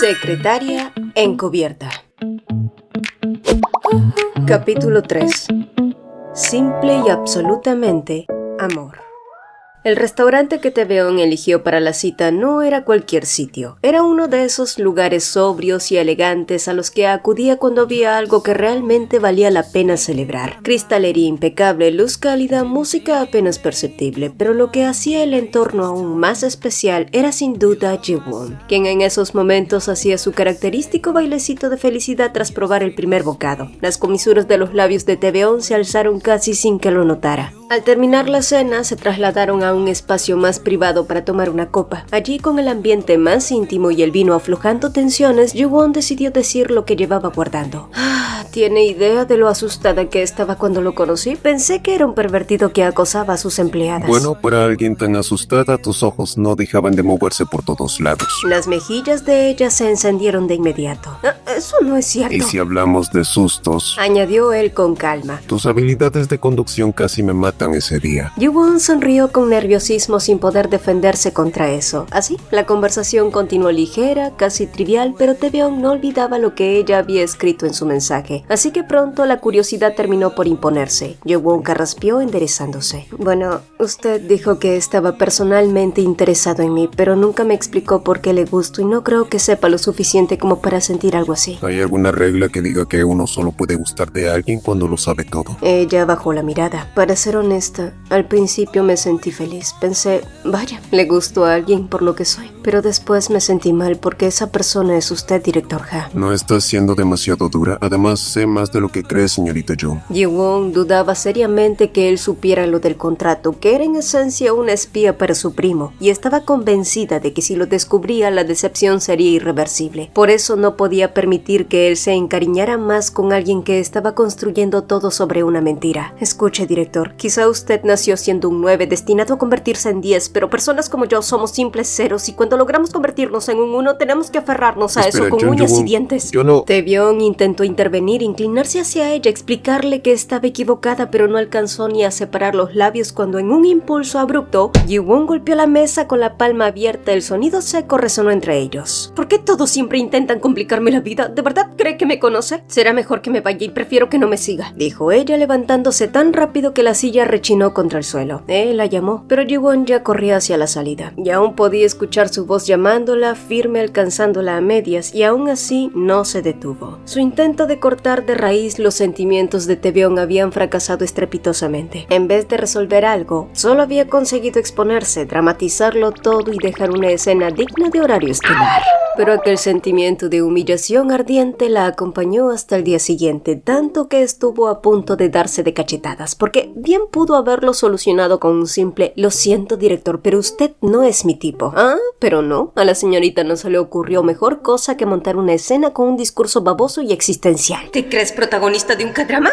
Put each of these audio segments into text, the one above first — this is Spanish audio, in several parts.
Secretaria encubierta. Capítulo 3. Simple y absolutamente amor. El restaurante que Taebyong eligió para la cita no era cualquier sitio. Era uno de esos lugares sobrios y elegantes a los que acudía cuando había algo que realmente valía la pena celebrar. Cristalería impecable, luz cálida, música apenas perceptible, pero lo que hacía el entorno aún más especial era sin duda Ji-won, quien en esos momentos hacía su característico bailecito de felicidad tras probar el primer bocado. Las comisuras de los labios de Taebyong se alzaron casi sin que lo notara. Al terminar la cena, se trasladaron a un espacio más privado para tomar una copa. Allí, con el ambiente más íntimo y el vino aflojando tensiones, Ji-won decidió decir lo que llevaba guardando. ¿Tiene idea de lo asustada que estaba cuando lo conocí? Pensé que era un pervertido que acosaba a sus empleadas. Bueno, para alguien tan asustada, tus ojos no dejaban de moverse por todos lados. Las mejillas de ella se encendieron de inmediato. Eso no es cierto. Y si hablamos de sustos, añadió él con calma. Tus habilidades de conducción casi me matan ese día. Ji-won sonrió con nerviosismo sin poder defenderse contra eso. Así, la conversación continuó ligera, casi trivial, pero Taebyong no olvidaba lo que ella había escrito en su mensaje. Así que pronto la curiosidad terminó por imponerse. Ji-won carraspeó enderezándose. Bueno, usted dijo que estaba personalmente interesado en mí, pero nunca me explicó por qué le gusto y no creo que sepa lo suficiente como para sentir algo así. ¿Hay alguna regla que diga que uno solo puede gustar de alguien cuando lo sabe todo? Ella bajó la mirada. Para ser honesta, al principio me sentí feliz. Pensé, vaya, le gusto a alguien por lo que soy. Pero después me sentí mal porque esa persona es usted, director Ha. No estás siendo demasiado dura. Además, sé más de lo que cree, señorita Jung. Ji-won dudaba seriamente que él supiera lo del contrato, que era en esencia una espía para su primo, y estaba convencida de que si lo descubría, la decepción sería irreversible. Por eso no podía permitir que él se encariñara más con alguien que estaba construyendo todo sobre una mentira. Escuche, director, quizá usted nació siendo un 9 destinado a convertirse en 10, pero personas como yo somos simples ceros y cuando logramos convertirnos en un 1 tenemos que aferrarnos a eso con uñas y dientes. Yo no... Taebyong intentó intervenir, inclinarse hacia ella, explicarle que estaba equivocada, pero no alcanzó ni a separar los labios cuando en un impulso abrupto, Ji-won golpeó la mesa con la palma abierta. El sonido seco resonó entre ellos. ¿Por qué todos siempre intentan complicarme la vida? ¿De verdad cree que me conoce? Será mejor que me vaya y prefiero que no me siga, dijo ella levantándose tan rápido que la silla rechinó contra el suelo. Él la llamó, pero Ji-won ya corría hacia la salida. Y aún podía escuchar su voz llamándola, firme, alcanzándola a medias, y aún así no se detuvo. Su intento de cortar de raíz los sentimientos de Taebyong habían fracasado estrepitosamente. En vez de resolver algo, solo había conseguido exponerse, dramatizarlo todo y dejar una escena digna de horario estelar. Pero aquel sentimiento de humillación ardiente la acompañó hasta el día siguiente, tanto que estuvo a punto de darse de cachetadas, porque bien pudo haberlo solucionado con un simple «Lo siento, director, pero usted no es mi tipo». Pero no, a la señorita no se le ocurrió mejor cosa que montar una escena con un discurso baboso y existencial. ¿Te crees protagonista de un K-drama?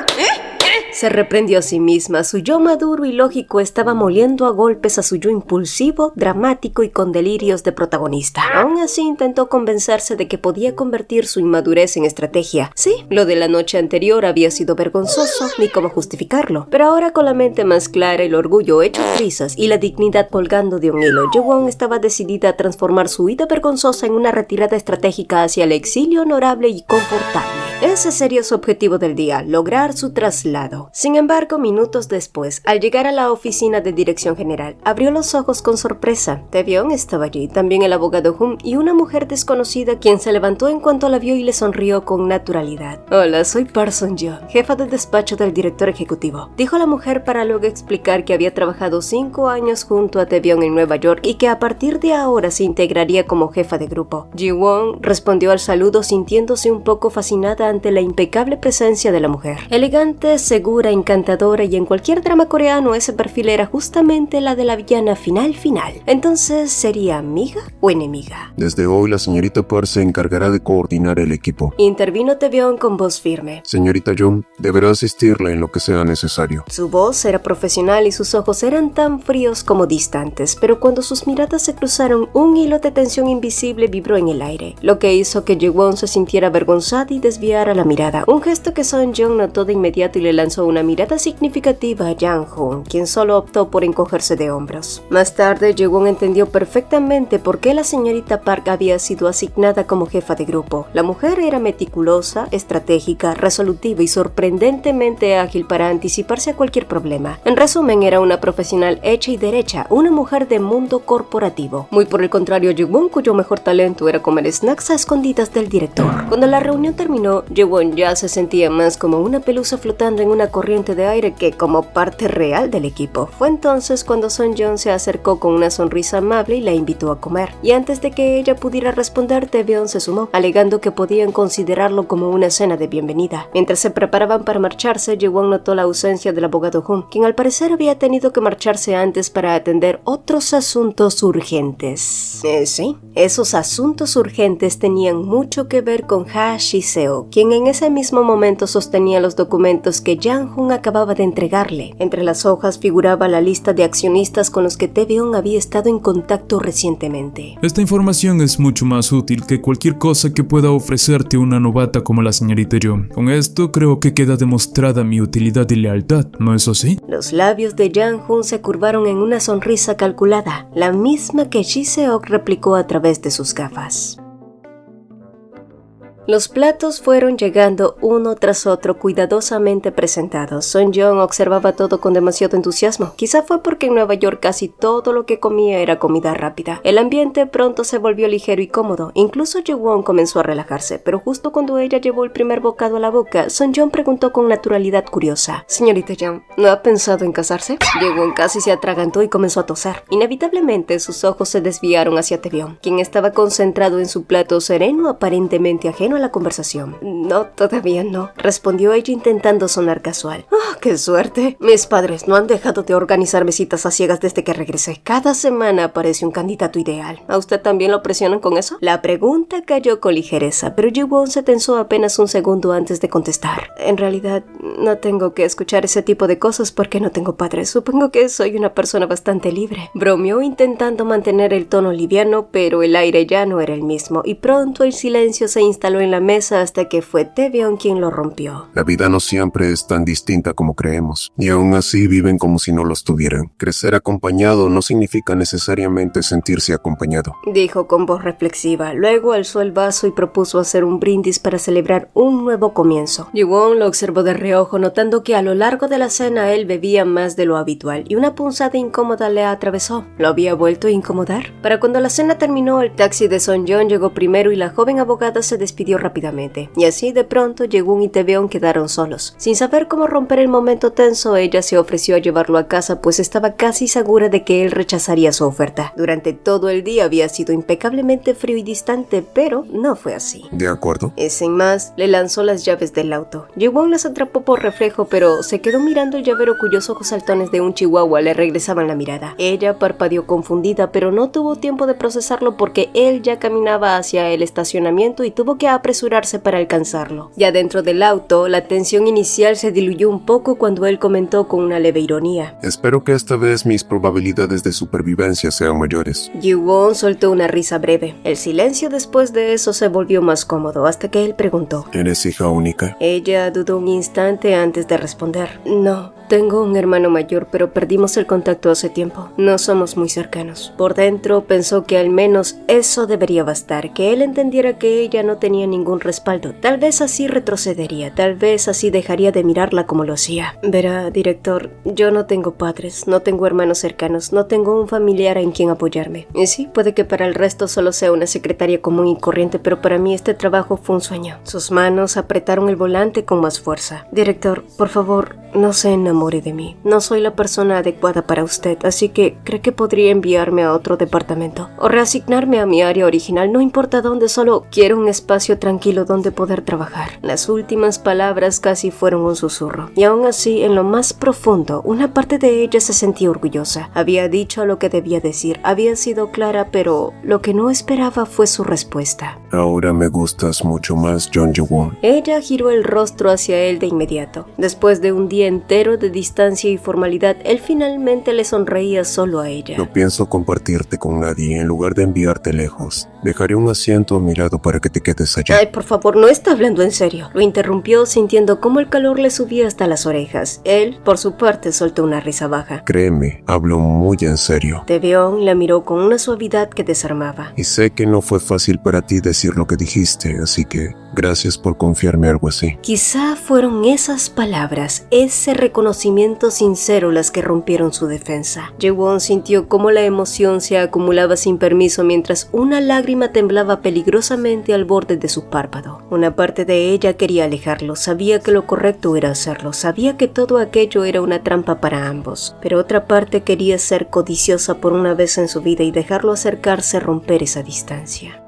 Se reprendió a sí misma. Su yo maduro y lógico estaba moliendo a golpes a su yo impulsivo, dramático y con delirios de protagonista. Aún así intentó convencerse de que podía convertir su inmadurez en estrategia. Sí, lo de la noche anterior había sido vergonzoso, ni cómo justificarlo. Pero ahora, con la mente más clara, el orgullo hecho trizas y la dignidad colgando de un hilo, Ji-won estaba decidida a transformar su huida vergonzosa en una retirada estratégica hacia el exilio honorable y confortable. Ese sería su objetivo del día, lograr su traslado. Sin embargo, minutos después, al llegar a la oficina de dirección general, abrió los ojos con sorpresa. Taebyong estaba allí, también el abogado Hum y una mujer desconocida quien se levantó en cuanto la vio y le sonrió con naturalidad. Hola, soy Park Sun-yeon, jefa del despacho del director ejecutivo, dijo la mujer para luego explicar que había trabajado 5 años junto a Taebyong en Nueva York y que a partir de ahora se integraría como jefa de grupo. Ji-won respondió al saludo sintiéndose un poco fascinada ante la impecable presencia de la mujer. Elegante, segura, encantadora, y en cualquier drama coreano ese perfil era justamente la de la villana final. Entonces, ¿sería amiga o enemiga? Desde hoy la señorita Park se encargará de coordinar el equipo. Intervino Taebyong con voz firme. Señorita Jung, deberá asistirle en lo que sea necesario. Su voz era profesional y sus ojos eran tan fríos como distantes, pero cuando sus miradas se cruzaron, un hilo de tensión invisible vibró en el aire, lo que hizo que Ji-won se sintiera avergonzada y desviara la mirada, un gesto que Sun-yeon notó de inmediato y le lanzó lanzó una mirada significativa a Jang-hoon, quien solo optó por encogerse de hombros. Más tarde, Ji-won entendió perfectamente por qué la señorita Park había sido asignada como jefa de grupo. La mujer era meticulosa, estratégica, resolutiva y sorprendentemente ágil para anticiparse a cualquier problema. En resumen, era una profesional hecha y derecha, una mujer de mundo corporativo. Muy por el contrario a Ji-won, cuyo mejor talento era comer snacks a escondidas del director. Cuando la reunión terminó, Ji-won ya se sentía más como una pelusa flotando en una corriente de aire que como parte real del equipo. Fue entonces cuando Son-yeon se acercó con una sonrisa amable y la invitó a comer. Y antes de que ella pudiera responder, Tae-byeon se sumó, alegando que podían considerarlo como una cena de bienvenida. Mientras se preparaban para marcharse, Ji-won notó la ausencia del abogado Hun, quien al parecer había tenido que marcharse antes para atender otros asuntos urgentes. Sí, esos asuntos urgentes tenían mucho que ver con Ha Shi-seo, quien en ese mismo momento sostenía los documentos que Jang-hoon acababa de entregarle. Entre las hojas figuraba la lista de accionistas con los que Tae-byeon había estado en contacto recientemente. Esta información es mucho más útil que cualquier cosa que pueda ofrecerte una novata como la señorita Yo. Con esto creo que queda demostrada mi utilidad y lealtad, ¿no es así? Los labios de Jang-hoon se curvaron en una sonrisa calculada, la misma que Ji-seok replicó a través de sus gafas. Los platos fueron llegando uno tras otro cuidadosamente presentados. Son-yeon observaba todo con demasiado entusiasmo. Quizá fue porque en Nueva York casi todo lo que comía era comida rápida. El ambiente pronto se volvió ligero y cómodo. Incluso Ji-won comenzó a relajarse, pero justo cuando ella llevó el primer bocado a la boca, Son-yeon preguntó con naturalidad curiosa: «Señorita Jeon, ¿no ha pensado en casarse?» Ji-won casi se atragantó y comenzó a toser. Inevitablemente sus ojos se desviaron hacia Tae-byeon, quien estaba concentrado en su plato sereno, aparentemente ajeno a la conversación. «No, todavía no», respondió ella intentando sonar casual. «Oh, qué suerte. Mis padres no han dejado de organizarme citas a ciegas desde que regresé. Cada semana aparece un candidato ideal. ¿A usted también lo presionan con eso?» La pregunta cayó con ligereza, pero Ji-won se tensó apenas un segundo antes de contestar. «En realidad, no tengo que escuchar ese tipo de cosas porque no tengo padres. Supongo que soy una persona bastante libre», bromeó intentando mantener el tono liviano, pero el aire ya no era el mismo, y pronto el silencio se instaló en la mesa hasta que fue Tae-byeon quien lo rompió. La vida no siempre es tan distinta como creemos, y aún así viven como si no lo estuvieran. Crecer acompañado no significa necesariamente sentirse acompañado, dijo con voz reflexiva. Luego alzó el vaso y propuso hacer un brindis para celebrar un nuevo comienzo. Ji-won lo observó de reojo, notando que a lo largo de la cena él bebía más de lo habitual, y una punzada incómoda le atravesó. ¿Lo había vuelto a incomodar? Para cuando la cena terminó, el taxi de Son-yeon llegó primero y la joven abogada se despidió rápidamente. Y así de pronto Ji-won y Tae-byeon quedaron solos. Sin saber cómo romper el momento tenso, ella se ofreció a llevarlo a casa, pues estaba casi segura de que él rechazaría su oferta. Durante todo el día había sido impecablemente frío y distante, pero no fue así. ¿De acuerdo? Y sin más, le lanzó las llaves del auto. Ji-won las atrapó por reflejo, pero se quedó mirando el llavero cuyos ojos saltones de un chihuahua le regresaban la mirada. Ella parpadeó confundida, pero no tuvo tiempo de procesarlo porque él ya caminaba hacia el estacionamiento y tuvo que apresurarse para alcanzarlo. Ya dentro del auto, la tensión inicial se diluyó un poco cuando él comentó con una leve ironía: «Espero que esta vez mis probabilidades de supervivencia sean mayores». Ji-won soltó una risa breve. El silencio después de eso se volvió más cómodo hasta que él preguntó: ¿Eres hija única? Ella dudó un instante antes de responder: «No, tengo un hermano mayor, pero perdimos el contacto hace tiempo. No somos muy cercanos». Por dentro pensó que al menos eso debería bastar, que él entendiera que ella no tenía ningún respaldo. Tal vez así retrocedería, tal vez así dejaría de mirarla como lo hacía. «Verá, director, yo no tengo padres, no tengo hermanos cercanos, no tengo un familiar en quien apoyarme. Y sí, puede que para el resto solo sea una secretaria común y corriente, pero para mí este trabajo fue un sueño». Sus manos apretaron el volante con más fuerza. «Director, por favor, no se enamore de mí. No soy la persona adecuada para usted, así que ¿cree que podría enviarme a otro departamento? O reasignarme a mi área original, no importa dónde, solo quiero un espacio tranquilo donde poder trabajar». Las últimas palabras casi fueron un susurro, y aún así, en lo más profundo, una parte de ella se sentía orgullosa. Había dicho lo que debía decir, había sido clara, pero lo que no esperaba fue su respuesta. «Ahora me gustas mucho más, Jeon Ji-won». Ella giró el rostro hacia él de inmediato. Después de un día entero de distancia y formalidad, él finalmente le sonreía solo a ella. No pienso compartirte con nadie en lugar de enviarte lejos. Dejaré un asiento a mi lado para que te quedes allá. Ay, por favor, no está hablando en serio. Lo interrumpió sintiendo cómo el calor le subía hasta las orejas. Él, por su parte, soltó una risa baja. Créeme, hablo muy en serio. Taebyung la miró con una suavidad que desarmaba. Y sé que no fue fácil para ti decir lo que dijiste, así que gracias por confiarme algo así. Quizá fueron esas palabras, ese reconocimiento sincero las que rompieron su defensa. Jaewon sintió cómo la emoción se acumulaba sin permiso mientras una lágrima temblaba peligrosamente al borde de su párpado. Una parte de ella quería alejarlo, sabía que lo correcto era hacerlo, sabía que todo aquello era una trampa para ambos, pero otra parte quería ser codiciosa por una vez en su vida y dejarlo acercarse a romper esa distancia.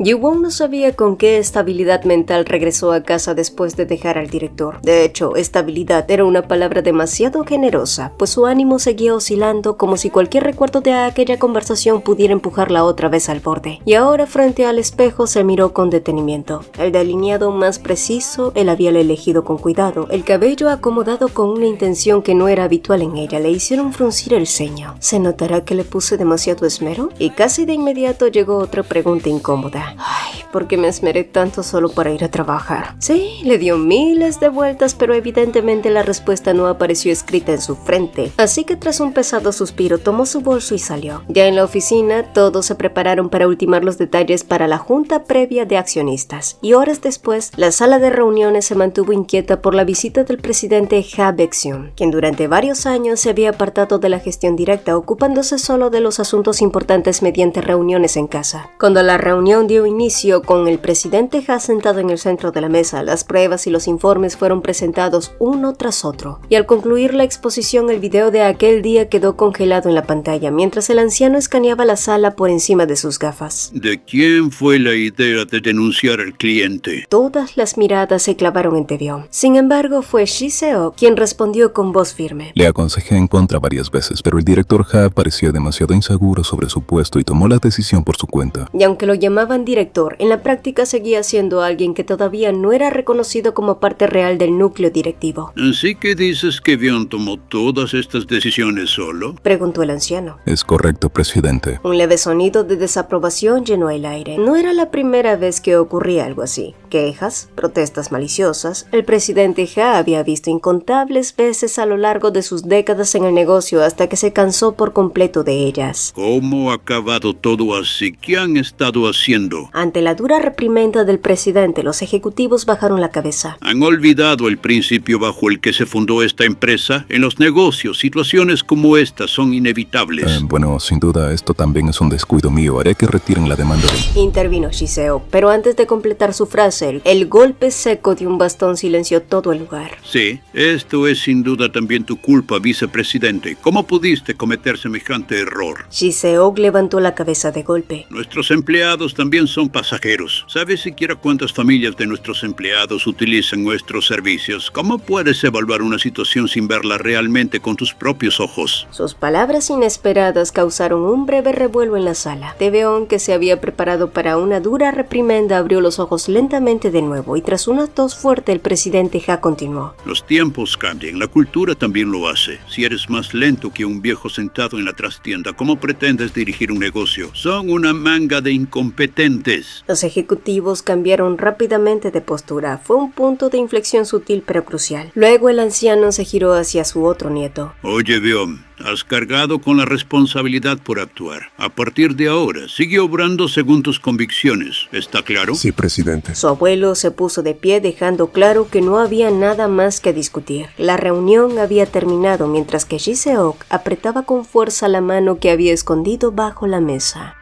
Jaewon no sabía con qué estabilidad mental regresó a casa después de dejar al director. De hecho, estabilidad era una palabra demasiado generosa, pues su ánimo seguía oscilando como si cualquier recuerdo de aquella conversación pudiera empujarla otra vez al borde. Y ahora frente al espejo se miró con detenimiento. El delineado más preciso él había elegido con cuidado. El cabello acomodado con una intención que no era habitual en ella le hicieron fruncir el ceño. ¿Se notará que le puse demasiado esmero? Y casi de inmediato llegó otra pregunta incómoda. Ay, ¿por qué me esmeré tanto solo para ir a trabajar? Sí, le dio miles de vueltas, pero evidentemente la respuesta no apareció escrita en su frente. Así que tras un pesado suspiro, tomó su bolso y salió. Ya en la oficina, todos se prepararon para ultimar los detalles para la junta previa de accionistas. Y horas después, la sala de reuniones se mantuvo inquieta por la visita del presidente Ha Baek-seun, quien durante varios años se había apartado de la gestión directa, ocupándose solo de los asuntos importantes mediante reuniones en casa. Cuando la reunión dio inicio con el presidente Ha sentado en el centro de la mesa, las pruebas y los informes fueron presentados uno tras otro, y al concluir la exposición el video de aquel día quedó congelado en la pantalla mientras el anciano escaneaba la sala por encima de sus gafas. ¿De quién fue la idea de denunciar al cliente? Todas las miradas se clavaron en Taebyung. Sin embargo, fue Ji-seok quien respondió con voz firme. Le aconsejé en contra varias veces, pero el director Ha parecía demasiado inseguro sobre su puesto y tomó la decisión por su cuenta. Y aunque lo llamaban director, en la práctica seguía siendo alguien que todavía no era reconocido como parte real del núcleo directivo. ¿Así que dices que Bion tomó todas estas decisiones solo? Preguntó el anciano. Es correcto, presidente. Un leve sonido de desaprobación llenó el aire. No era la primera vez que ocurría algo así. Quejas, protestas maliciosas. El presidente Ha había visto incontables veces a lo largo de sus décadas en el negocio hasta que se cansó por completo de ellas. ¿Cómo ha acabado todo así? ¿Qué han estado haciendo? Ante la dura reprimenda del presidente, los ejecutivos bajaron la cabeza. ¿Han olvidado el principio bajo el que se fundó esta empresa? En los negocios, situaciones como esta son inevitables. Bueno, sin duda, esto también es un descuido mío. Haré que retiren la demanda de... Intervino Ji-seok, pero antes de completar su frase, el golpe seco de un bastón silenció todo el lugar. Sí, esto es sin duda también tu culpa, vicepresidente. ¿Cómo pudiste cometer semejante error? Ji-seok levantó la cabeza de golpe. Nuestros empleados también son pasajeros. ¿Sabes siquiera cuántas familias de nuestros empleados utilizan nuestros servicios? ¿Cómo puedes evaluar una situación sin verla realmente con tus propios ojos? Sus palabras inesperadas causaron un breve revuelo en la sala. Taebyung, que se había preparado para una dura reprimenda, abrió los ojos lentamente de nuevo y tras una tos fuerte el presidente Ha continuó. Los tiempos cambian, la cultura también lo hace. Si eres más lento que un viejo sentado en la trastienda, ¿cómo pretendes dirigir un negocio? Son una manga de incompetentes. Los ejecutivos cambiaron rápidamente de postura. Fue un punto de inflexión sutil pero crucial. Luego el anciano se giró hacia su otro nieto. Oye, Bion, has cargado con la responsabilidad por actuar. A partir de ahora, sigue obrando según tus convicciones. ¿Está claro? Sí, presidente. Su abuelo se puso de pie dejando claro que no había nada más que discutir. La reunión había terminado mientras que Ji-seok apretaba con fuerza la mano que había escondido bajo la mesa.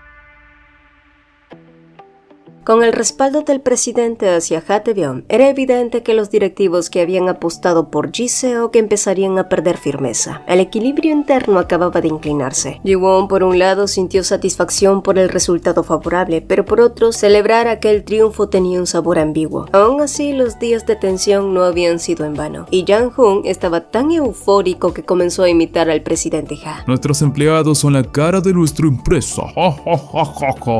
Con el respaldo del presidente hacia Ha Taebyung, era evidente que los directivos que habían apostado por Ji-seok empezarían a perder firmeza. El equilibrio interno acababa de inclinarse. Jaewon, por un lado, sintió satisfacción por el resultado favorable, pero por otro, celebrar aquel triunfo tenía un sabor ambiguo. Aún así, los días de tensión no habían sido en vano, y Jang-hoon estaba tan eufórico que comenzó a imitar al presidente Ha. Nuestros empleados son la cara de nuestra empresa.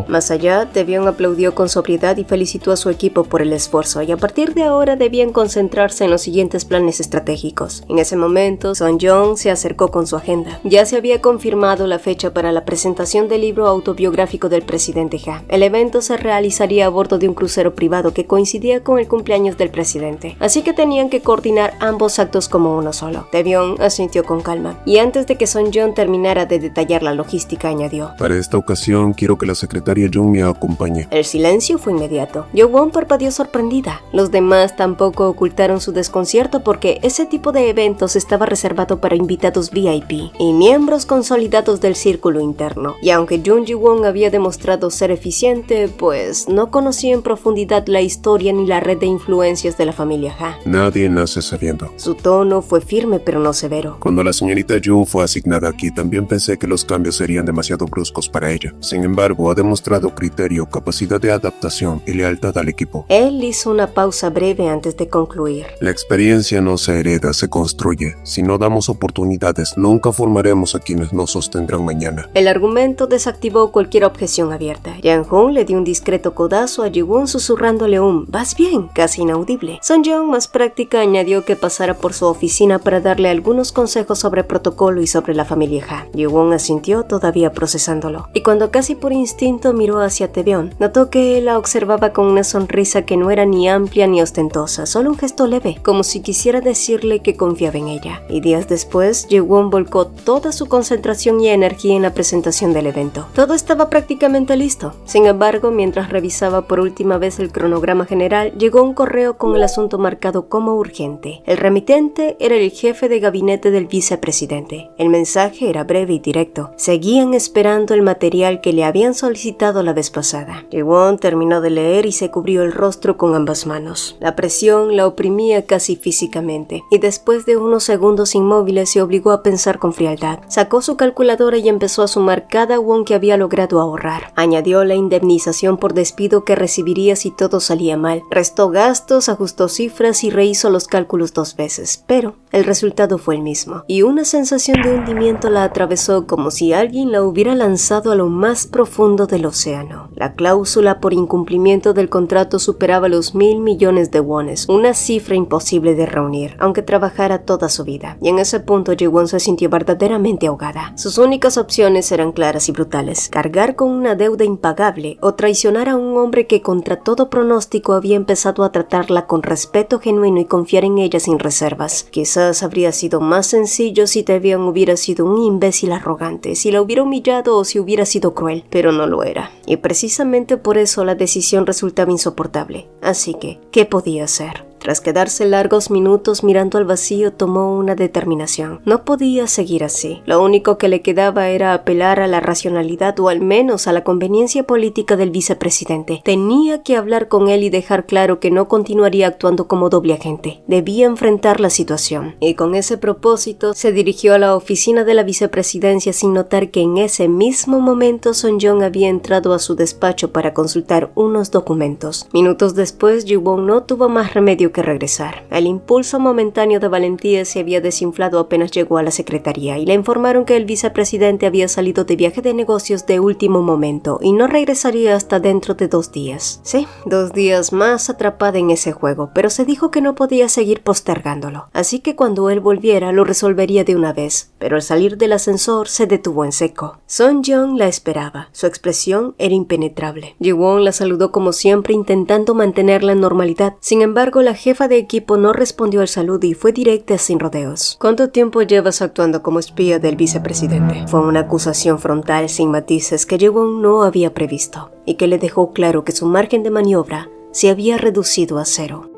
Más allá, Taebyung aplaudió con sobriedad y felicitó a su equipo por el esfuerzo, y a partir de ahora debían concentrarse en los siguientes planes estratégicos. En ese momento, Son-Jong se acercó con su agenda. Ya se había confirmado la fecha para la presentación del libro autobiográfico del presidente Ha. El evento se realizaría a bordo de un crucero privado que coincidía con el cumpleaños del presidente, así que tenían que coordinar ambos actos como uno solo. Tae-byung asintió con calma, y antes de que Son-Jong terminara de detallar la logística, añadió: Para esta ocasión quiero que la secretaria Jung me acompañe. El silencio fue inmediato. Yoo-won parpadeó sorprendida. Los demás tampoco ocultaron su desconcierto porque ese tipo de eventos estaba reservado para invitados VIP y miembros consolidados del círculo interno. Y aunque Jung Ji-won había demostrado ser eficiente, pues no conocía en profundidad la historia ni la red de influencias de la familia Ha. Nadie nace sabiendo. Su tono fue firme pero no severo. Cuando la señorita Jung fue asignada aquí, también pensé que los cambios serían demasiado bruscos para ella. Sin embargo, ha demostrado criterio, capacidad de adaptación y lealtad al equipo. Él hizo una pausa breve antes de concluir. La experiencia no se hereda, se construye. Si no damos oportunidades, nunca formaremos a quienes nos sostendrán mañana. El argumento desactivó cualquier objeción abierta. Yang-hoon le dio un discreto codazo a Ji-won susurrándole un "¿vas bien?", casi inaudible. Son-jong, más práctica, añadió que pasara por su oficina para darle algunos consejos sobre protocolo y sobre la familia Ha. Ji-won asintió, todavía procesándolo, y cuando casi por instinto miró hacia Tae-byung, notó que él la observaba con una sonrisa que no era ni amplia ni ostentosa, solo un gesto leve, como si quisiera decirle que confiaba en ella. Y días después, Ji-won volcó toda su concentración y energía en la presentación del evento. Todo estaba prácticamente listo. Sin embargo, mientras revisaba por última vez el cronograma general, llegó un correo con el asunto marcado como urgente. El remitente era el jefe de gabinete del vicepresidente. El mensaje era breve y directo. Seguían esperando el material que le habían solicitado la vez pasada. Ji-won terminó de leer y se cubrió el rostro con ambas manos. La presión la oprimía casi físicamente, y después de unos segundos inmóviles se obligó a pensar con frialdad. Sacó su calculadora y empezó a sumar cada won que había logrado ahorrar. Añadió la indemnización por despido que recibiría si todo salía mal. Restó gastos, ajustó cifras y rehizo los cálculos 2 veces, pero el resultado fue el mismo, y una sensación de hundimiento la atravesó como si alguien la hubiera lanzado a lo más profundo del océano. La cláusula por incumplimiento del contrato superaba los 1.000 millones de wones, una cifra imposible de reunir, aunque trabajara toda su vida, y en ese punto Ji-won se sintió verdaderamente ahogada. Sus únicas opciones eran claras y brutales: cargar con una deuda impagable o traicionar a un hombre que contra todo pronóstico había empezado a tratarla con respeto genuino y confiar en ella sin reservas. Quizás habría sido más sencillo si Tae-byung hubiera sido un imbécil arrogante, si la hubiera humillado o si hubiera sido cruel, pero no lo era. Y precisamente por eso la decisión resultaba insoportable. Así que, ¿qué podía hacer? Tras quedarse largos minutos mirando al vacío, tomó una determinación. No podía seguir así. Lo único que le quedaba era apelar a la racionalidad o al menos a la conveniencia política del vicepresidente. Tenía que hablar con él y dejar claro que no continuaría actuando como doble agente. Debía enfrentar la situación. Y con ese propósito, se dirigió a la oficina de la vicepresidencia sin notar que en ese mismo momento Son-jong había entrado a su despacho para consultar unos documentos. Minutos después, Ji-won no tuvo más remedio que regresar. El impulso momentáneo de valentía se había desinflado apenas llegó a la secretaría y le informaron que el vicepresidente había salido de viaje de negocios de último momento y no regresaría hasta dentro de 2 días. Sí, 2 días más atrapada en ese juego, pero se dijo que no podía seguir postergándolo, así que cuando él volviera lo resolvería de una vez, pero al salir del ascensor se detuvo en seco. Son-jong la esperaba. Su expresión era impenetrable. Ji-won la saludó como siempre intentando mantenerla en normalidad. Sin embargo, la jefa de equipo no respondió al saludo y fue directa sin rodeos. ¿Cuánto tiempo llevas actuando como espía del vicepresidente? Fue una acusación frontal sin matices que Ji-won no había previsto y que le dejó claro que su margen de maniobra se había reducido a 0.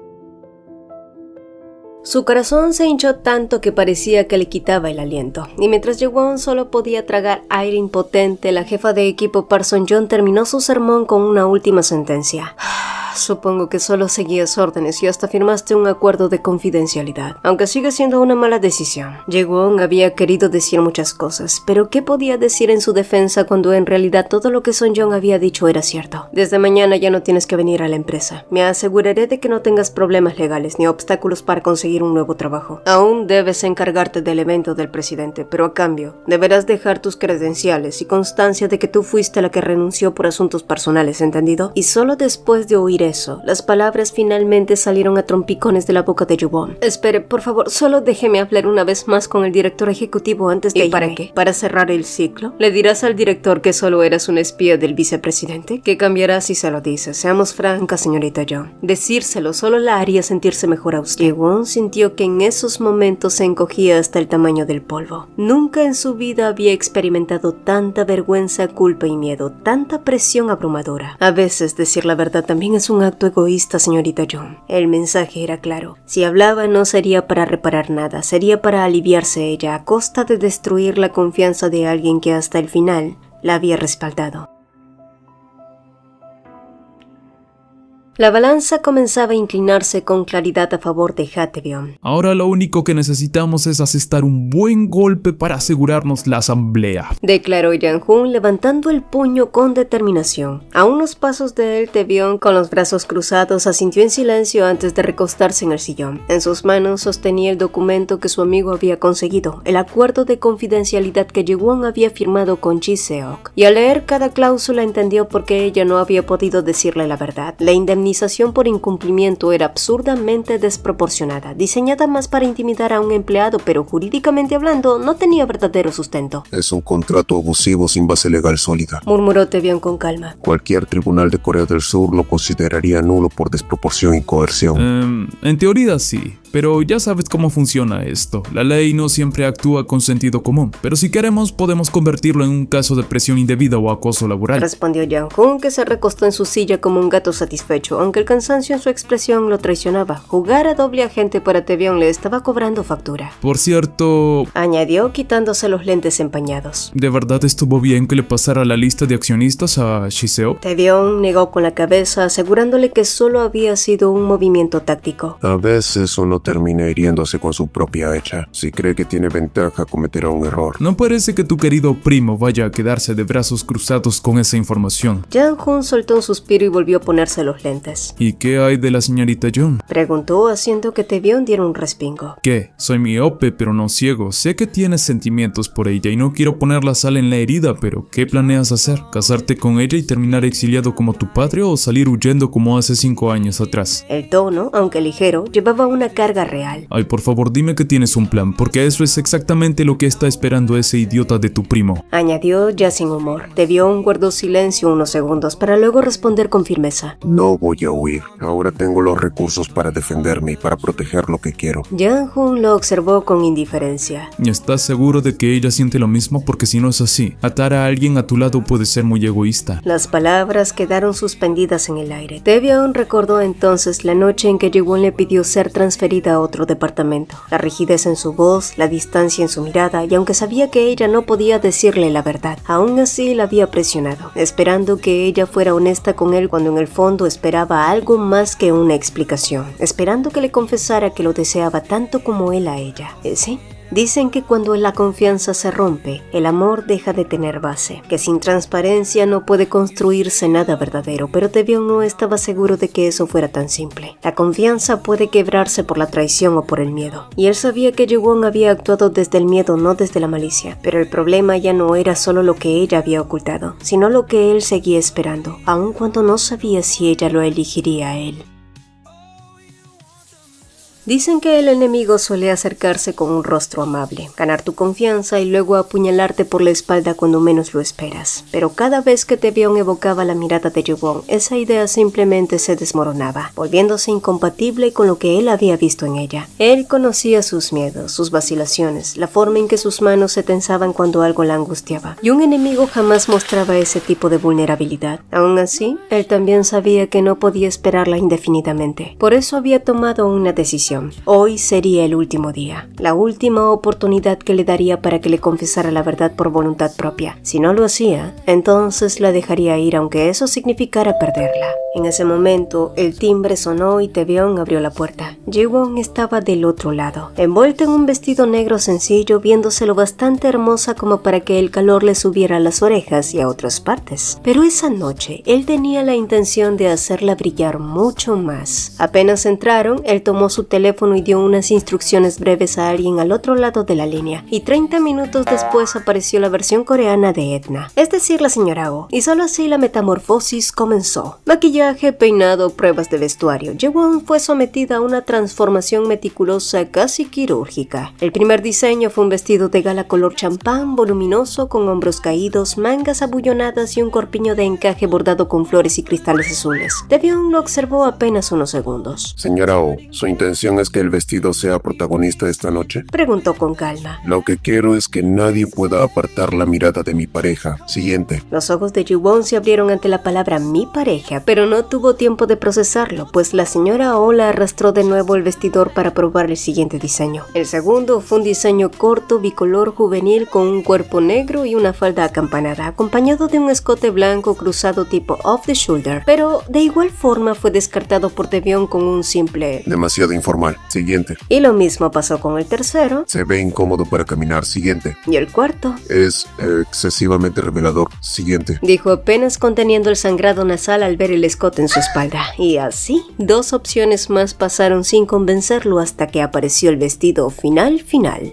Su corazón se hinchó tanto que parecía que le quitaba el aliento, y mientras Ji-won solo podía tragar aire impotente, la jefa de equipo Park Son-jong terminó su sermón con una última sentencia. Supongo que solo seguías órdenes y hasta firmaste un acuerdo de confidencialidad, aunque sigue siendo una mala decisión. Ji-won había querido decir muchas cosas, pero ¿qué podía decir en su defensa cuando en realidad todo lo que Son Young había dicho era cierto? Desde mañana ya no tienes que venir a la empresa. Me aseguraré de que no tengas problemas legales ni obstáculos para conseguir un nuevo trabajo. Aún debes encargarte del evento del presidente, pero a cambio, deberás dejar tus credenciales y constancia de que tú fuiste la que renunció por asuntos personales, ¿entendido? Y solo después de oír eso, las palabras finalmente salieron a trompicones de la boca de Ji-won. Espere, por favor, solo déjeme hablar una vez más con el director ejecutivo antes de irme. ¿Y para qué? ¿Para cerrar el ciclo? ¿Le dirás al director que solo eras un espía del vicepresidente? ¿Qué cambiará si se lo dices? Seamos francas, señorita Young. Decírselo solo la haría sentirse mejor a usted. Ji-won sintió que en esos momentos se encogía hasta el tamaño del polvo. Nunca en su vida había experimentado tanta vergüenza, culpa y miedo, tanta presión abrumadora. A veces decir la verdad también es un acto egoísta, señorita Young. El mensaje era claro. Si hablaba no sería para reparar nada, sería para aliviarse ella a costa de destruir la confianza de alguien que hasta el final la había respaldado. La balanza comenzaba a inclinarse con claridad a favor de Hatebeon. Ahora lo único que necesitamos es asestar un buen golpe para asegurarnos la asamblea, declaró Jang-hoon levantando el puño con determinación. A unos pasos de él, Taebyun, con los brazos cruzados, asintió en silencio antes de recostarse en el sillón. En sus manos sostenía el documento que su amigo había conseguido, el acuerdo de confidencialidad que Ji-won había firmado con Ji-seok. Y al leer cada cláusula entendió por qué ella no había podido decirle la verdad. La indemnización por incumplimiento era absurdamente desproporcionada, diseñada más para intimidar a un empleado, pero jurídicamente hablando no tenía verdadero sustento. Es un contrato abusivo sin base legal sólida, murmuró Taebyun con calma. Cualquier tribunal de Corea del Sur lo consideraría nulo por desproporción y coerción. En teoría sí, pero ya sabes cómo funciona esto. La ley no siempre actúa con sentido común, pero si queremos podemos convertirlo en un caso de presión indebida o acoso laboral, respondió Jang-hoon, que se recostó en su silla como un gato satisfecho, aunque el cansancio en su expresión lo traicionaba. Jugar a doble agente para Taebyun le estaba cobrando factura. Por cierto, añadió quitándose los lentes empañados. ¿De verdad estuvo bien que le pasara la lista de accionistas a Ji-seok? Taebyun negó con la cabeza, asegurándole que solo había sido un movimiento táctico. A veces uno termina hiriéndose con su propia hecha. Si cree que tiene ventaja, cometerá un error. No parece que tu querido primo vaya a quedarse de brazos cruzados con esa información. Jang-hoon soltó un suspiro y volvió a ponerse los lentes. ¿Y qué hay de la señorita Young? Preguntó, haciendo que Taebyun diera un respingo. ¿Qué? Soy miope pero no ciego. Sé que tienes sentimientos por ella y no quiero poner la sal en la herida, pero ¿qué planeas hacer? ¿Casarte con ella y terminar exiliado como tu padre o salir huyendo como hace 5 años atrás? El tono, aunque ligero, llevaba una carga real. Ay, por favor, dime que tienes un plan, porque eso es exactamente lo que está esperando ese idiota de tu primo, añadió ya sin humor. Taebyun guardó silencio unos segundos para luego responder con firmeza. No voy a huir. Ahora tengo los recursos para defenderme y para proteger lo que quiero. Jang-hoon lo observó con indiferencia. ¿Y estás seguro de que ella siente lo mismo? Porque si no es así, atar a alguien a tu lado puede ser muy egoísta. Las palabras quedaron suspendidas en el aire. Taebyun recordó entonces la noche en que Ji-won le pidió ser transferida a otro departamento. La rigidez en su voz, la distancia en su mirada, y aunque sabía que ella no podía decirle la verdad, aún así la había presionado, esperando que ella fuera honesta con él cuando en el fondo esperaba algo más que una explicación, esperando que le confesara que lo deseaba tanto como él a ella. ¿Sí? Dicen que cuando la confianza se rompe, el amor deja de tener base, que sin transparencia no puede construirse nada verdadero, pero Taebyun no estaba seguro de que eso fuera tan simple. La confianza puede quebrarse por la traición o por el miedo, y él sabía que Ji-won había actuado desde el miedo, no desde la malicia, pero el problema ya no era solo lo que ella había ocultado, sino lo que él seguía esperando, aun cuando no sabía si ella lo elegiría a él. Dicen que el enemigo suele acercarse con un rostro amable, ganar tu confianza y luego apuñalarte por la espalda cuando menos lo esperas. Pero cada vez que Taebyun evocaba la mirada de Ji-won, esa idea simplemente se desmoronaba, volviéndose incompatible con lo que él había visto en ella. Él conocía sus miedos, sus vacilaciones, la forma en que sus manos se tensaban cuando algo la angustiaba. Y un enemigo jamás mostraba ese tipo de vulnerabilidad. Aún así, él también sabía que no podía esperarla indefinidamente. Por eso había tomado una decisión. Taebyong. Hoy sería el último día, la última oportunidad que le daría para que le confesara la verdad por voluntad propia. Si no lo hacía, entonces la dejaría ir, aunque eso significara perderla. En ese momento, el timbre sonó y Taebyong abrió la puerta. Ji-won estaba del otro lado, envuelta en un vestido negro sencillo, viéndose lo bastante hermosa como para que el calor le subiera a las orejas y a otras partes. Pero esa noche, él tenía la intención de hacerla brillar mucho más. Apenas entraron, él tomó su teléfono y dio unas instrucciones breves a alguien al otro lado de la línea, y 30 minutos después apareció la versión coreana de Edna, es decir, la señora Oh, y solo así la metamorfosis comenzó. Maquillaje, peinado, pruebas de vestuario. Ji-won fue sometida a una transformación meticulosa, casi quirúrgica. El primer diseño fue un vestido de gala color champán, voluminoso, con hombros caídos, mangas abullonadas y un corpiño de encaje bordado con flores y cristales azules. Taebyong lo observó apenas unos segundos. Señora Oh, ¿su intención es que el vestido sea protagonista esta noche? Preguntó con calma. Lo que quiero es que nadie pueda apartar la mirada de mi pareja. Siguiente. Los ojos de Ji-won se abrieron ante la palabra mi pareja, pero no tuvo tiempo de procesarlo, pues la señora Oh la arrastró de nuevo el vestidor para probar el siguiente diseño. El segundo fue un diseño corto, bicolor, juvenil, con un cuerpo negro y una falda acampanada, acompañado de un escote blanco cruzado tipo off the shoulder, pero de igual forma fue descartado por Taebyong con un simple Demasiado informal. Siguiente. y lo mismo pasó con el tercero Se ve incómodo para caminar. Siguiente. y el cuarto, Es excesivamente revelador. Siguiente. dijo apenas conteniendo el sangrado nasal al ver el escote en su espalda. Y así, 2 opciones más pasaron sin convencerlo hasta que apareció el vestido final.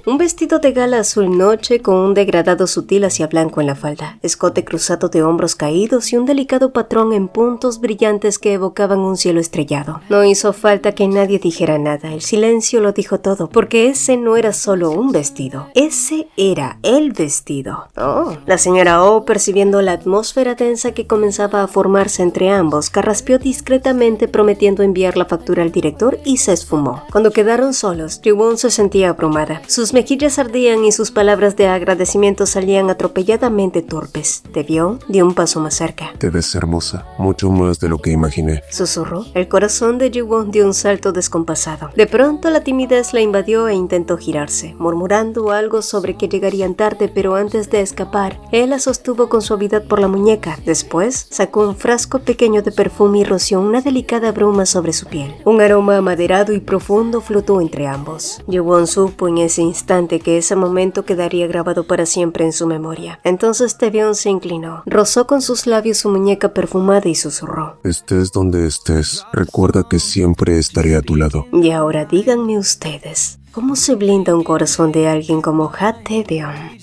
Un vestido de gala azul noche con un degradado sutil hacia blanco en la falda, escote cruzado de hombros caídos y un delicado patrón en puntos brillantes que evocaban un cielo estrellado. No hizo falta que nadie dijera nada, el silencio lo dijo todo, porque ese no era solo un vestido, ese era el vestido. Oh, la señora Oh, percibiendo la atmósfera tensa que comenzaba a formarse entre ambos, carraspeó discretamente prometiendo enviar la factura al director y se esfumó. Cuando quedaron solos, Ji-won se sentía abrumada. Sus mejillas ardían y sus palabras de agradecimiento salían atropelladamente torpes. Taebyong dio un paso más cerca. Te ves hermosa. Mucho más de lo que imaginé. Susurró. El corazón de Ji-won dio un salto descompasado. De pronto la timidez la invadió e intentó girarse, murmurando algo sobre que llegarían tarde, pero antes de escapar, él la sostuvo con suavidad por la muñeca. Después, sacó un frasco pequeño de perfume y roció una delicada bruma sobre su piel. Un aroma amaderado y profundo flotó entre ambos. Ji-won supo en ese instante que ese momento quedaría grabado para siempre en su memoria. Entonces Taebyong se inclinó, rozó con sus labios su muñeca perfumada y susurró. Estés donde estés, recuerda que siempre estaré a tu lado. Y ahora díganme ustedes, ¿cómo se blinda un corazón de alguien como Ha Taebyong?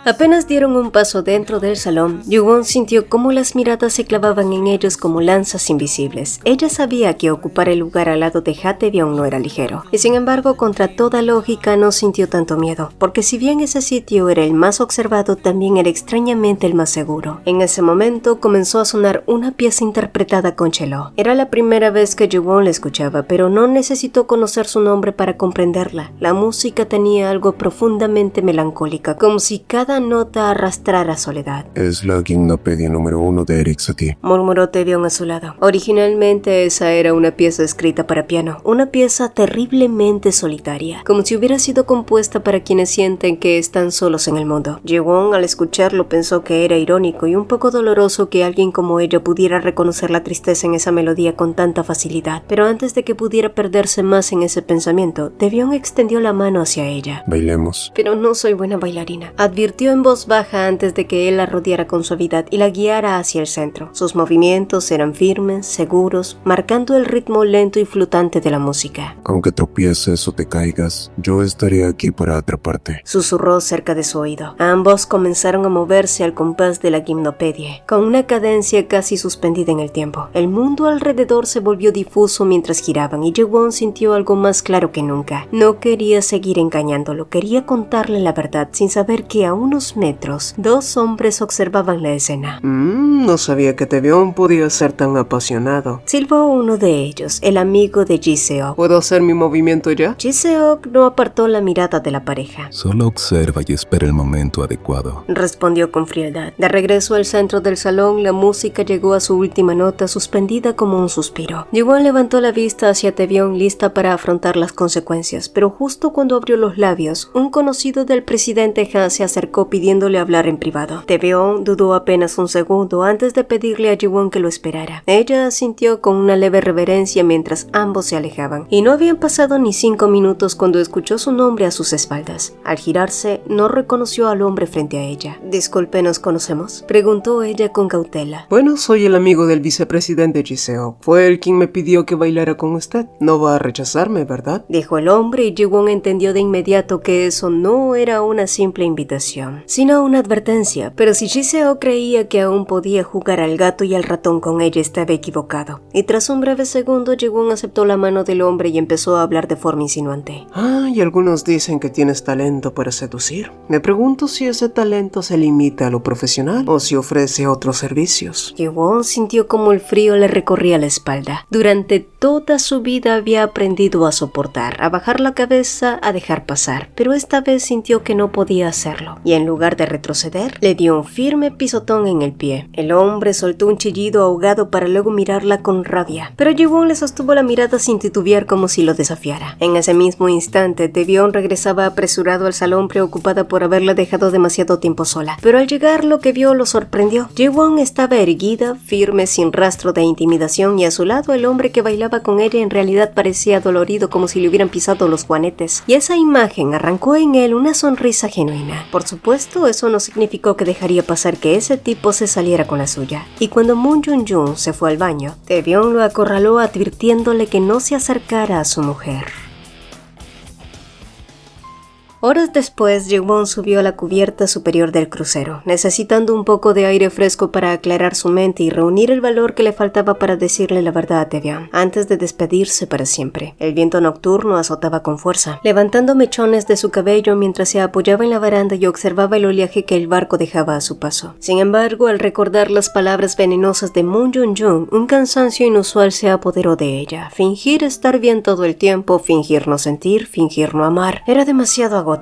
Apenas dieron un paso dentro del salón, Ji-won sintió cómo las miradas se clavaban en ellos como lanzas invisibles. Ella sabía que ocupar el lugar al lado de Ha Taebyong no era ligero, y sin embargo, contra toda lógica, no sintió tanto miedo, porque si bien ese sitio era el más observado, también era extrañamente el más seguro. En ese momento comenzó a sonar una pieza interpretada con cello. Era la primera vez que Ji-won la escuchaba, pero no necesitó conocer su nombre para comprenderla. La música tenía algo profundamente melancólica, como si cada nota arrastrara soledad. Es la gimnopedia número 1 de Eric Satie, murmuró Taebyong a su lado. Originalmente esa era una pieza escrita para piano, una pieza terriblemente solitaria, como si hubiera sido compuesta para quienes sienten que están solos en el mundo. Ji-won al escucharlo pensó que era irónico y un poco doloroso que alguien como ella pudiera reconocer la tristeza en esa melodía con tanta facilidad, pero antes de que pudiera perderse más en ese pensamiento, Taebyong extendió la mano hacia ella. Bailemos. Pero no soy buena bailarina, advirtió en voz baja antes de que él la rodeara con suavidad y la guiara hacia el centro. Sus movimientos eran firmes, seguros, marcando el ritmo lento y flotante de la música. Aunque tropieces o te caigas, yo estaré aquí para atraparte. Susurró cerca de su oído. Ambos comenzaron a moverse al compás de la gimnopedia, con una cadencia casi suspendida en el tiempo. El mundo alrededor se volvió difuso mientras giraban y Ji-won sintió algo más claro que nunca. No quería seguir engañándolo, quería contarle la verdad sin saber que aún unos metros, 2 hombres observaban la escena. No sabía que Taebyong podía ser tan apasionado. Silbó uno de ellos, el amigo de Ji-seok. ¿Puedo hacer mi movimiento ya? Ji-seok no apartó la mirada de la pareja. Solo observa y espera el momento adecuado. Respondió con frialdad. De regreso al centro del salón, la música llegó a su última nota, suspendida como un suspiro. Ji-won levantó la vista hacia Taebyong, lista para afrontar las consecuencias, pero justo cuando abrió los labios, un conocido del presidente Han se acercó pidiéndole hablar en privado. Taebyong dudó apenas un segundo antes de pedirle a Ji-won que lo esperara. Ella asintió con una leve reverencia mientras ambos se alejaban, y no habían pasado ni 5 minutos cuando escuchó su nombre a sus espaldas. Al girarse, no reconoció al hombre frente a ella. «Disculpe, ¿nos conocemos?», preguntó ella con cautela. Bueno, soy el amigo del vicepresidente Ji-seok. Fue él quien me pidió que bailara con usted. No va a rechazarme, ¿verdad? Dijo el hombre, y Ji-won entendió de inmediato que eso no era una simple invitación, sino una advertencia. Pero si Ji-seok creía que aún podía jugar al gato y al ratón con ella, estaba equivocado. Y tras un breve segundo, Ji-won aceptó la mano del hombre y empezó a hablar de forma insinuante. Y algunos dicen que tienes talento para seducir. Me pregunto si ese talento se limita a lo profesional o si ofrece otros servicios. Ji-won sintió como el frío le recorría la espalda. Durante toda su vida había aprendido a soportar, a bajar la cabeza, a dejar pasar, pero esta vez sintió que no podía hacerlo, y en lugar de retroceder, le dio un firme pisotón en el pie. El hombre soltó un chillido ahogado para luego mirarla con rabia, pero Ji-won le sostuvo la mirada sin titubear como si lo desafiara. En ese mismo instante, Taebyong regresaba apresurado al salón, preocupada por haberla dejado demasiado tiempo sola, pero al llegar lo que vio lo sorprendió. Ji-won estaba erguida, firme, sin rastro de intimidación, y a su lado el hombre que bailaba con ella en realidad parecía dolorido, como si le hubieran pisado los juanetes, y esa imagen arrancó en él una sonrisa genuina. Por supuesto, eso no significó que dejaría pasar que ese tipo se saliera con la suya, y cuando Moon Jun-jun se fue al baño, Taebyong lo acorraló advirtiéndole que no se acercara a su mujer. Horas después, Ji-won subió a la cubierta superior del crucero, necesitando un poco de aire fresco para aclarar su mente y reunir el valor que le faltaba para decirle la verdad a Taebyong, antes de despedirse para siempre. El viento nocturno azotaba con fuerza, levantando mechones de su cabello mientras se apoyaba en la baranda y observaba el oleaje que el barco dejaba a su paso. Sin embargo, al recordar las palabras venenosas de Moon Jun-jun, un cansancio inusual se apoderó de ella. Fingir estar bien todo el tiempo, fingir no sentir, fingir no amar, era demasiado agotador.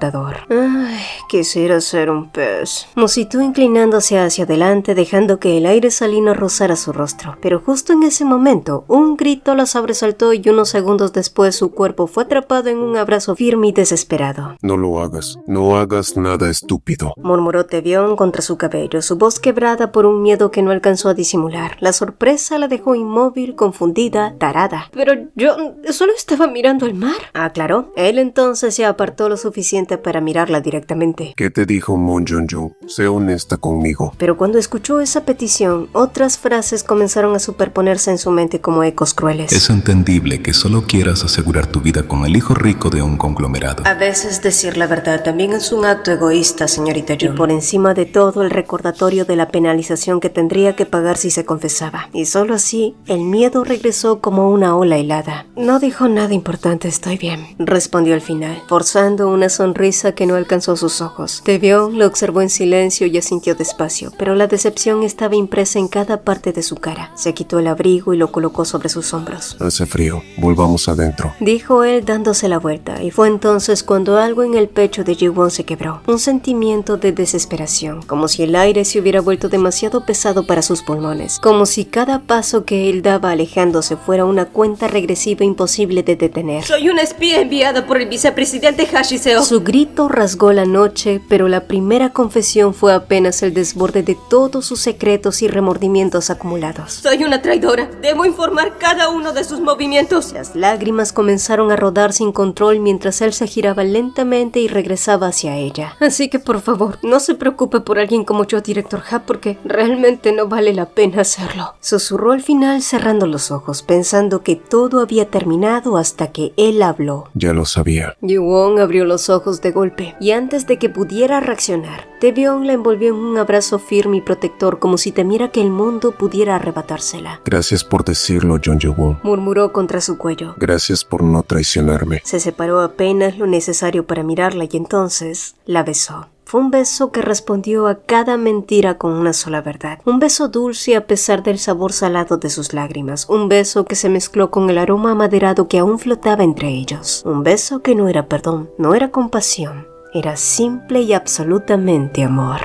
Quisiera ser un pez, musitó inclinándose hacia adelante, dejando que el aire salino rozara su rostro. Pero justo en ese momento, un grito la sobresaltó y unos segundos después su cuerpo fue atrapado en un abrazo firme y desesperado. No lo hagas, no hagas nada estúpido, murmuró Taebyong contra su cabello, su voz quebrada por un miedo que no alcanzó a disimular. La sorpresa la dejó inmóvil, confundida, tarada. Pero yo solo estaba mirando el mar, aclaró. Él entonces se apartó lo suficiente para mirarla directamente. ¿Qué te dijo Moon Jun-jun? Sé honesta conmigo. Pero cuando escuchó esa petición, otras frases comenzaron a superponerse en su mente como ecos crueles. Es entendible que solo quieras asegurar tu vida con el hijo rico de un conglomerado. A veces decir la verdad también es un acto egoísta, señorita Jun. Y por encima de todo, el recordatorio de la penalización que tendría que pagar si se confesaba. Y solo así, el miedo regresó como una ola helada. No dijo nada importante, estoy bien, respondió al final, forzando una sonrisa que no alcanzó sus ojos. Taebyong lo observó en silencio y asintió despacio, pero la decepción estaba impresa en cada parte de su cara. Se quitó el abrigo y lo colocó sobre sus hombros. Hace frío, volvamos adentro, dijo él dándose la vuelta, y fue entonces cuando algo en el pecho de Ji-won se quebró. Un sentimiento de desesperación, como si el aire se hubiera vuelto demasiado pesado para sus pulmones, como si cada paso que él daba alejándose fuera una cuenta regresiva imposible de detener. Soy una espía enviada por el vicepresidente Han Ji-seok. Su grito rasgó la noche, pero la primera confesión fue apenas el desborde de todos sus secretos y remordimientos acumulados. Soy una traidora. Debo informar cada uno de sus movimientos. Las lágrimas comenzaron a rodar sin control mientras él se giraba lentamente y regresaba hacia ella. Así que por favor, no se preocupe por alguien como yo, director Ha, porque realmente no vale la pena hacerlo. Susurró al final cerrando los ojos, pensando que todo había terminado hasta que él habló. Ya lo sabía. Ji-won abrió los ojos de golpe, y antes de que pudiera reaccionar, Taebyong la envolvió en un abrazo firme y protector, como si temiera que el mundo pudiera arrebatársela. Gracias por decirlo, Jung Jae-won, murmuró contra su cuello. Gracias por no traicionarme. Se separó apenas lo necesario para mirarla y entonces la besó. Fue un beso que respondió a cada mentira con una sola verdad. Un beso dulce a pesar del sabor salado de sus lágrimas. Un beso que se mezcló con el aroma amaderado que aún flotaba entre ellos. Un beso que no era perdón, no era compasión, era simple y absolutamente amor.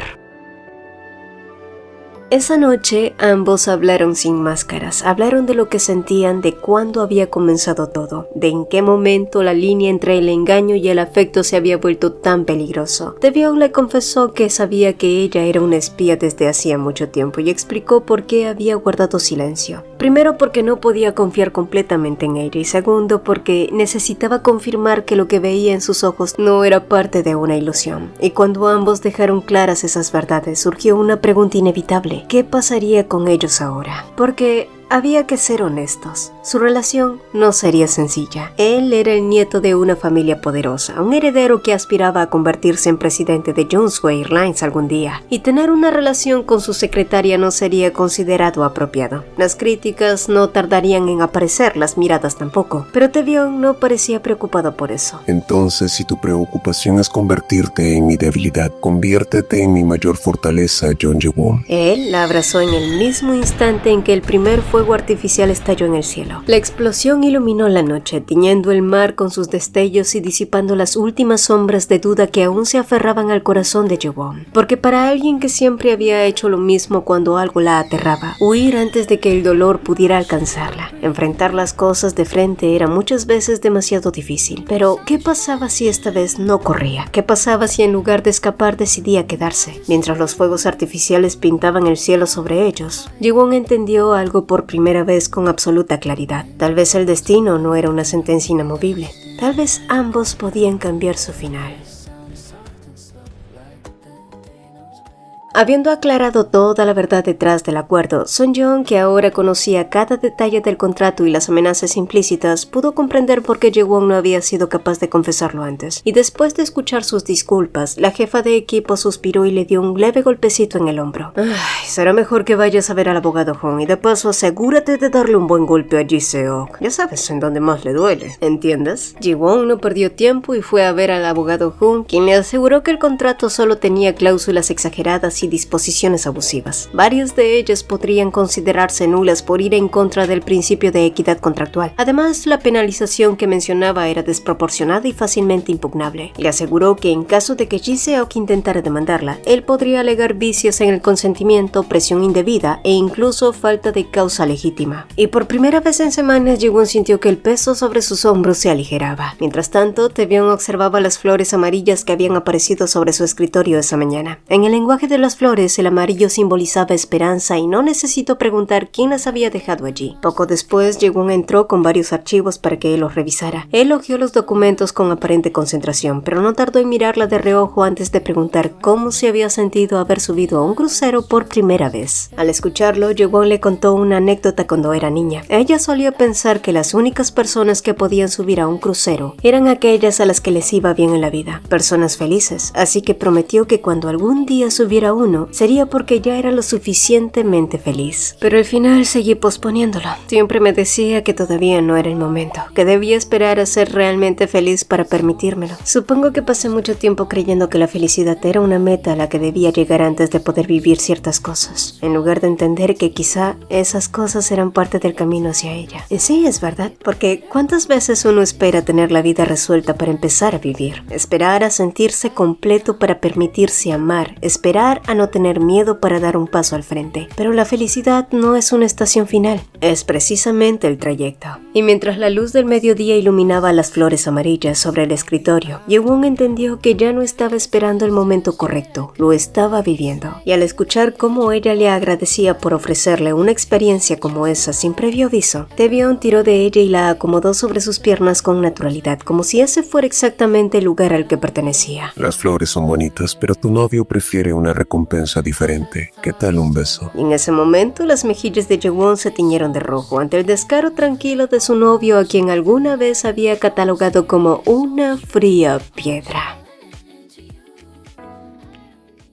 Esa noche ambos hablaron sin máscaras, hablaron de lo que sentían, de cuándo había comenzado todo, de en qué momento la línea entre el engaño y el afecto se había vuelto tan peligroso. Devion le confesó que sabía que ella era una espía desde hacía mucho tiempo y explicó por qué había guardado silencio. Primero porque no podía confiar completamente en ella y segundo porque necesitaba confirmar que lo que veía en sus ojos no era parte de una ilusión. Y cuando ambos dejaron claras esas verdades surgió una pregunta inevitable. ¿Qué pasaría con ellos ahora? Porque había que ser honestos. Su relación no sería sencilla. Él era el nieto de una familia poderosa, un heredero que aspiraba a convertirse en presidente de Jonesway Airlines algún día, y tener una relación con su secretaria no sería considerado apropiado. Las críticas no tardarían en aparecer, las miradas tampoco, pero Devion no parecía preocupado por eso. Entonces, si tu preocupación es convertirte en mi debilidad, conviértete en mi mayor fortaleza, John Ji-won. Él la abrazó en el mismo instante en que el primer fuego artificial estalló en el cielo. La explosión iluminó la noche, tiñendo el mar con sus destellos y disipando las últimas sombras de duda que aún se aferraban al corazón de Ji-won. Porque para alguien que siempre había hecho lo mismo cuando algo la aterraba, huir antes de que el dolor pudiera alcanzarla, enfrentar las cosas de frente era muchas veces demasiado difícil. Pero, ¿qué pasaba si esta vez no corría? ¿Qué pasaba si en lugar de escapar decidía quedarse? Mientras los fuegos artificiales pintaban el cielo sobre ellos, Ji-won entendió algo por primera vez con absoluta claridad. Tal vez el destino no era una sentencia inamovible. Tal vez ambos podían cambiar su final. Habiendo aclarado toda la verdad detrás del acuerdo, Sun-young, que ahora conocía cada detalle del contrato y las amenazas implícitas, pudo comprender por qué Ji-won no había sido capaz de confesarlo antes. Y después de escuchar sus disculpas, la jefa de equipo suspiró y le dio un leve golpecito en el hombro. Ay, será mejor que vayas a ver al abogado Hong y de paso asegúrate de darle un buen golpe a Ji-seok. Ya sabes en dónde más le duele, ¿entiendes? Ji-won no perdió tiempo y fue a ver al abogado Hong, quien le aseguró que el contrato solo tenía cláusulas exageradas y disposiciones abusivas. Varias de ellas podrían considerarse nulas por ir en contra del principio de equidad contractual. Además, la penalización que mencionaba era desproporcionada y fácilmente impugnable. Le aseguró que en caso de que Ji-seok intentara demandarla, él podría alegar vicios en el consentimiento, presión indebida e incluso falta de causa legítima. Y por primera vez en semanas, Ji-won sintió que el peso sobre sus hombros se aligeraba. Mientras tanto, Devion observaba las flores amarillas que habían aparecido sobre su escritorio esa mañana. En el lenguaje de las flores, el amarillo simbolizaba esperanza y no necesitó preguntar quién las había dejado allí. Poco después, Ji-won entró con varios archivos para que él los revisara. Él hojeó los documentos con aparente concentración, pero no tardó en mirarla de reojo antes de preguntar cómo se había sentido haber subido a un crucero por primera vez. Al escucharlo, Ji-won le contó una anécdota cuando era niña. Ella solía pensar que las únicas personas que podían subir a un crucero eran aquellas a las que les iba bien en la vida, personas felices, así que prometió que cuando algún día subiera uno, sería porque ya era lo suficientemente feliz. Pero al final seguí posponiéndolo. Siempre me decía que todavía no era el momento, que debía esperar a ser realmente feliz para permitírmelo. Supongo que pasé mucho tiempo creyendo que la felicidad era una meta a la que debía llegar antes de poder vivir ciertas cosas, en lugar de entender que quizá esas cosas eran parte del camino hacia ella. Y sí, es verdad, porque ¿cuántas veces uno espera tener la vida resuelta para empezar a vivir? Esperar a sentirse completo para permitirse amar, esperar a no tener miedo para dar un paso al frente. Pero la felicidad no es una estación final, es precisamente el trayecto. Y mientras la luz del mediodía iluminaba las flores amarillas sobre el escritorio, Ji-won entendió que ya no estaba esperando el momento correcto, lo estaba viviendo. Y al escuchar cómo ella le agradecía por ofrecerle una experiencia como esa sin previo aviso, Devion tiró de ella y la acomodó sobre sus piernas con naturalidad, como si ese fuera exactamente el lugar al que pertenecía. Las flores son bonitas, pero tu novio prefiere una recompensa diferente. ¿Qué tal un beso? Y en ese momento, las mejillas de Ji-won se tiñeron de rojo ante el descaro tranquilo de su novio, a quien alguna vez había catalogado como una fría piedra.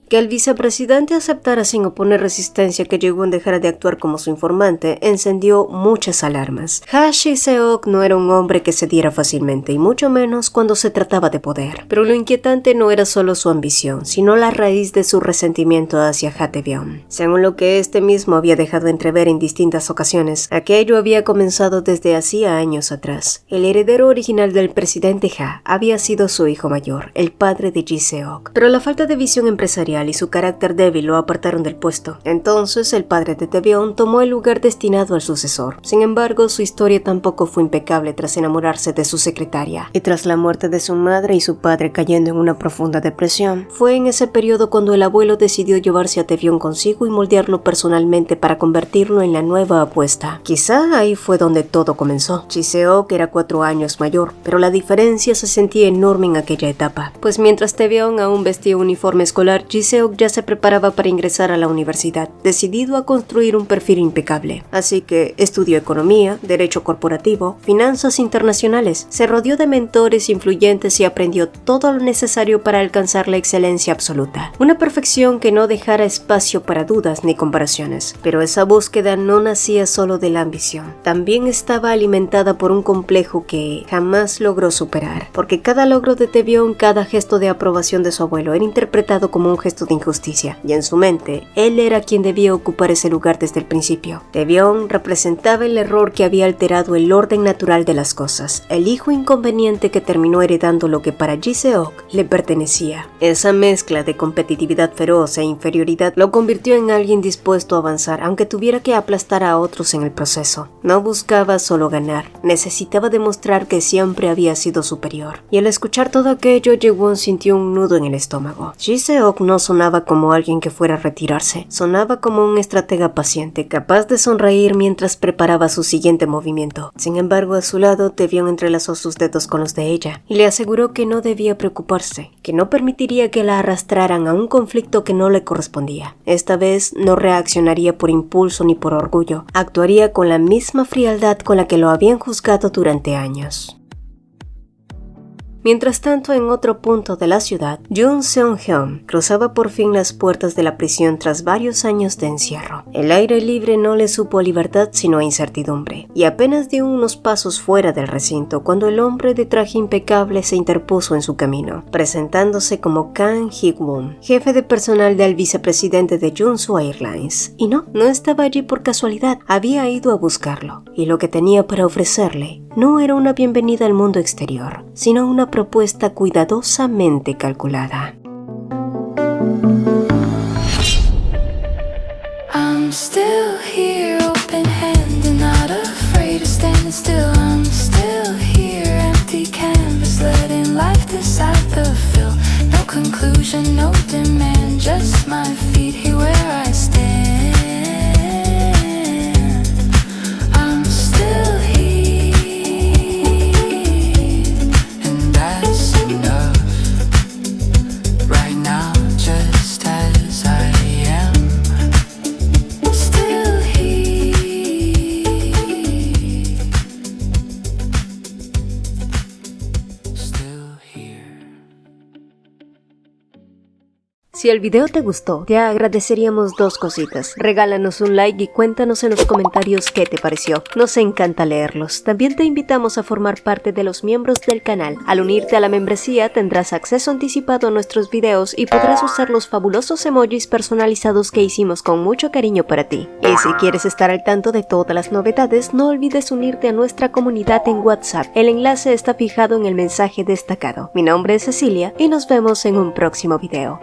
Que el vicepresidente aceptara sin oponer resistencia que Ji-won dejara de actuar como su informante encendió muchas alarmas. Ha Ji-seok no era un hombre que cediera fácilmente y mucho menos cuando se trataba de poder. Pero lo inquietante no era solo su ambición, sino la raíz de su resentimiento hacia Ha Tae-byung. Según lo que este mismo había dejado entrever en distintas ocasiones, aquello había comenzado desde hacía años atrás. El heredero original del presidente Ha había sido su hijo mayor, el padre de Ji-seok. Pero la falta de visión empresarial y su carácter débil lo apartaron del puesto. Entonces el padre de Tae-byung tomó el lugar destinado al sucesor. Sin embargo, su historia tampoco fue impecable tras enamorarse de su secretaria. Y tras la muerte de su madre y su padre cayendo en una profunda depresión, fue en ese periodo cuando el abuelo decidió llevarse a Tae-byung consigo y moldearlo personalmente para convertirlo en la nueva apuesta. Quizá ahí fue donde todo comenzó. Ji-seok era 4 años mayor, pero la diferencia se sentía enorme en aquella etapa. Pues mientras Tae-byung aún vestía uniforme escolar, Ji-seok ya se preparaba para ingresar a la universidad, decidido a construir un perfil impecable. Así que estudió economía, derecho corporativo, finanzas internacionales, se rodeó de mentores influyentes y aprendió todo lo necesario para alcanzar la excelencia absoluta. Una perfección que no dejara espacio para dudas ni comparaciones. Pero esa búsqueda no nacía solo de la ambición. También estaba alimentada por un complejo que jamás logró superar. Porque cada logro de Tae-byung, cada gesto de aprobación de su abuelo era interpretado como un gesto de injusticia, y en su mente, él era quien debía ocupar ese lugar desde el principio. Tae-byung representaba el error que había alterado el orden natural de las cosas, el hijo inconveniente que terminó heredando lo que para Ji-seok le pertenecía. Esa mezcla de competitividad feroz e inferioridad lo convirtió en alguien dispuesto a avanzar, aunque tuviera que aplastar a otros en el proceso. No buscaba solo ganar, necesitaba demostrar que siempre había sido superior. Y al escuchar todo aquello, Ji-won sintió un nudo en el estómago. Ji-seok no sonaba como alguien que fuera a retirarse, sonaba como un estratega paciente, capaz de sonreír mientras preparaba su siguiente movimiento. Sin embargo, a su lado, Tae-byung entrelazó sus dedos con los de ella y le aseguró que no debía preocuparse, que no permitiría que la arrastraran a un conflicto que no le correspondía. Esta vez no reaccionaría por impulso ni por orgullo, actuaría con la misma frialdad con la que lo habían juzgado durante años. Mientras tanto, en otro punto de la ciudad, Yoon Seung-hyun cruzaba por fin las puertas de la prisión tras varios años de encierro. El aire libre no le supo a libertad sino a incertidumbre, y apenas dio unos pasos fuera del recinto cuando el hombre de traje impecable se interpuso en su camino, presentándose como Kang Hee-won, jefe de personal del vicepresidente de Jeonsu Airlines. Y no estaba allí por casualidad, había ido a buscarlo, y lo que tenía para ofrecerle no era una bienvenida al mundo exterior, sino una propuesta cuidadosamente calculada. I'm still here, open-handed, not afraid of standing still. I'm still here, empty canvas, letting life decide the fill. No conclusion, no demand, just my feet here where I stand. I'm still here, and that's enough. Right now, just as I am. Still here. Still here. Si el video te gustó, te agradeceríamos 2 cositas. Regálanos un like y cuéntanos en los comentarios qué te pareció. Nos encanta leerlos. También te invitamos a formar parte de los miembros del canal. Al unirte a la membresía tendrás acceso anticipado a nuestros videos y podrás usar los fabulosos emojis personalizados que hicimos con mucho cariño para ti. Y si quieres estar al tanto de todas las novedades, no olvides unirte a nuestra comunidad en WhatsApp. El enlace está fijado en el mensaje destacado. Mi nombre es Cecilia y nos vemos en un próximo video.